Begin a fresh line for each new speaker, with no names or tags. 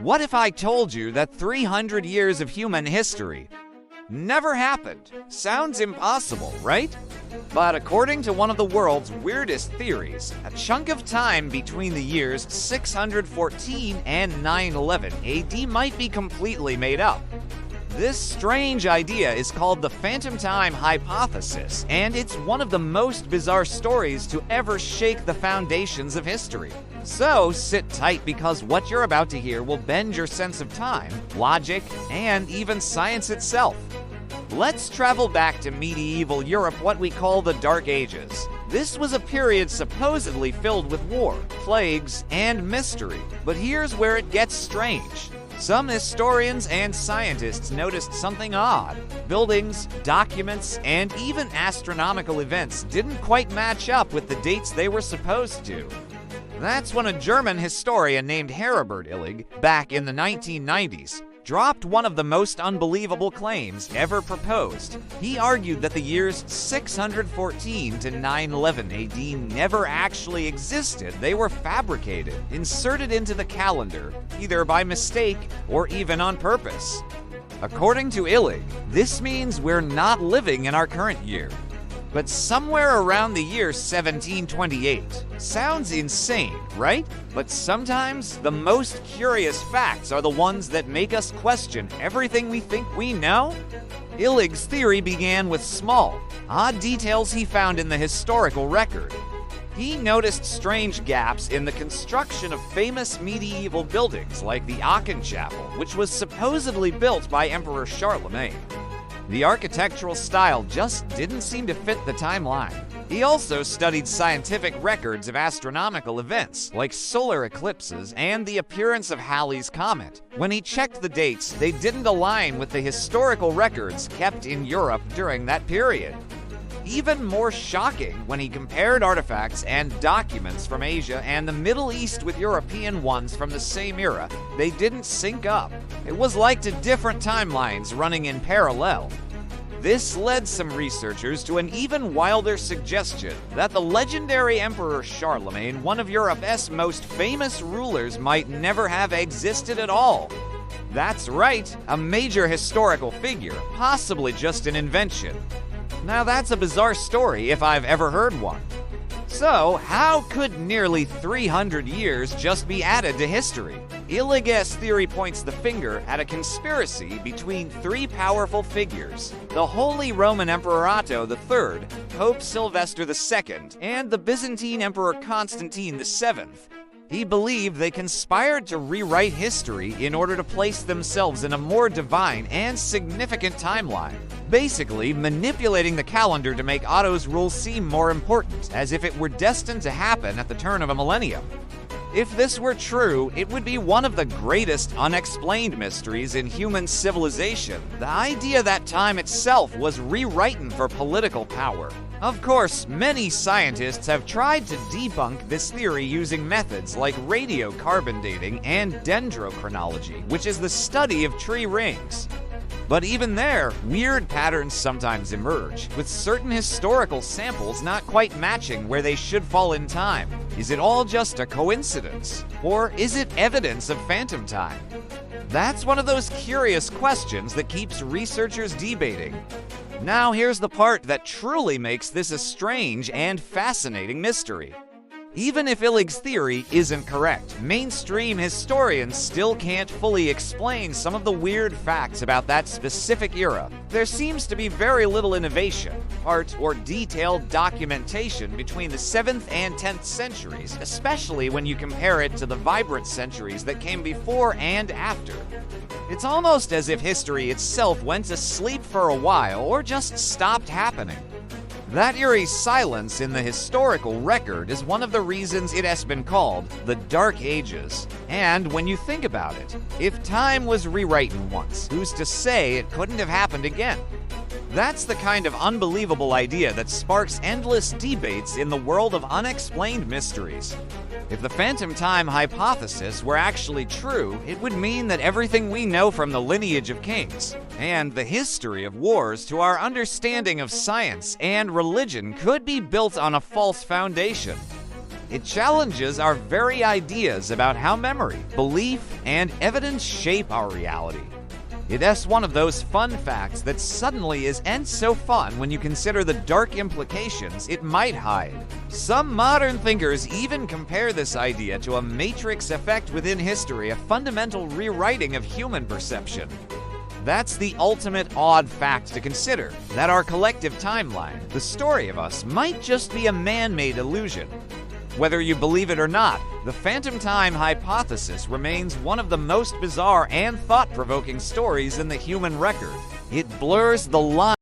What if I told you that 300 years of human history never happened? Sounds impossible, right? But according to one of the world's weirdest theories, a chunk of time between the years 614 and 911 AD might be completely made up. This strange idea is called the phantom time hypothesis, and it's one of the most bizarre stories to ever shake the foundations of history. So sit tight, because what you're about to hear will bend your sense of time, logic, and even science itself. Let's travel back to medieval Europe, what we call the Dark Ages. This was a period supposedly filled with war, plagues, and mystery. But here's where it gets strange. Some historians and scientists noticed something odd. Buildings, documents, and even astronomical events didn't quite match up with the dates they were supposed to. That's when a German historian named Heribert Illig, back in the 1990s, dropped one of the most unbelievable claims ever proposed. He argued that the years 614 to 911 AD never actually existed. They were fabricated, inserted into the calendar, either by mistake or even on purpose. According to Illig, this means we're not living in our current year, but somewhere around the year 1728. Sounds insane, right? But sometimes the most curious facts are the ones that make us question everything we think we know. Illig's theory began with small, odd details he found in the historical record. He noticed strange gaps in the construction of famous medieval buildings like the Aachen Chapel, which was supposedly built by Emperor Charlemagne. The architectural style just didn't seem to fit the timeline. He also studied scientific records of astronomical events, like solar eclipses and the appearance of Halley's Comet. When he checked the dates, they didn't align with the historical records kept in Europe during that period. Even more shocking, when he compared artifacts and documents from Asia and the Middle East with European ones from the same era, they didn't sync up. It was like two different timelines running in parallel. This led some researchers to an even wilder suggestion that the legendary Emperor Charlemagne, one of Europe's most famous rulers, might never have existed at all. That's right, a major historical figure, possibly just an invention. Now that's a bizarre story if I've ever heard one. So, how could nearly 300 years just be added to history? Illig's theory points the finger at a conspiracy between three powerful figures: the Holy Roman Emperor Otto III, Pope Sylvester II, and the Byzantine Emperor Constantine VII. He believed they conspired to rewrite history in order to place themselves in a more divine and significant timeline, basically manipulating the calendar to make Otto's rule seem more important, as if it were destined to happen at the turn of a millennium. If this were true, it would be one of the greatest unexplained mysteries in human civilization. The idea that time itself was rewritten for political power. Of course, many scientists have tried to debunk this theory using methods like radiocarbon dating and dendrochronology, which is the study of tree rings. But even there, weird patterns sometimes emerge, with certain historical samples not quite matching where they should fall in time. Is it all just a coincidence? Or is it evidence of phantom time? That's one of those curious questions that keeps researchers debating. Now here's the part that truly makes this a strange and fascinating mystery. Even if Illig's theory isn't correct, mainstream historians still can't fully explain some of the weird facts about that specific era. There seems to be very little innovation, art, or detailed documentation between the 7th and 10th centuries, especially when you compare it to the vibrant centuries that came before and after. It's almost as if history itself went to sleep for a while or just stopped happening. That eerie silence in the historical record is one of the reasons it has been called the Dark Ages. And when you think about it, if time was rewritten once, who's to say it couldn't have happened again? That's the kind of unbelievable idea that sparks endless debates in the world of unexplained mysteries. If the phantom time hypothesis were actually true, it would mean that everything we know from the lineage of kings and the history of wars to our understanding of science and religion could be built on a false foundation. It challenges our very ideas about how memory, belief, and evidence shape our reality. It's one of those fun facts that suddenly isn't so fun when you consider the dark implications it might hide. Some modern thinkers even compare this idea to a matrix effect within history, a fundamental rewriting of human perception. That's the ultimate odd fact to consider, that our collective timeline, the story of us, might just be a man-made illusion. Whether you believe it or not, the phantom time hypothesis remains one of the most bizarre and thought-provoking stories in the human record. It blurs the line